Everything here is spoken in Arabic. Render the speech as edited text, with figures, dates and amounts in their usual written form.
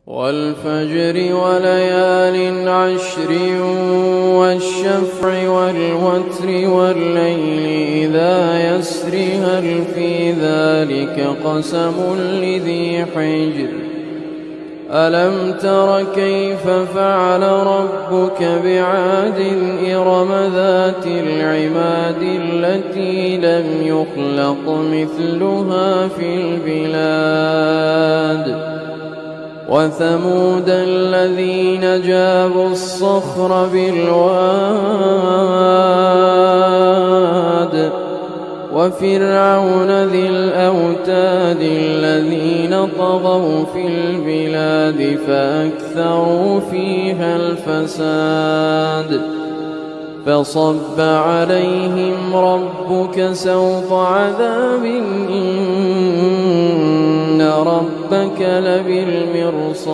والفجر وليال عشر والشفع والوتر والليل إذا يسر هل في ذلك قسم لذي حجر ألم تر كيف فعل ربك بعاد إرم ذات العماد التي لم يخلق مثلها في البلاد وثمود الذين جابوا الصخر بالواد وفرعون ذي الأوتاد الذين طغوا في البلاد فأكثروا فيها الفساد فصب عليهم ربك سوط عذاب إن ربك لبالمرصاد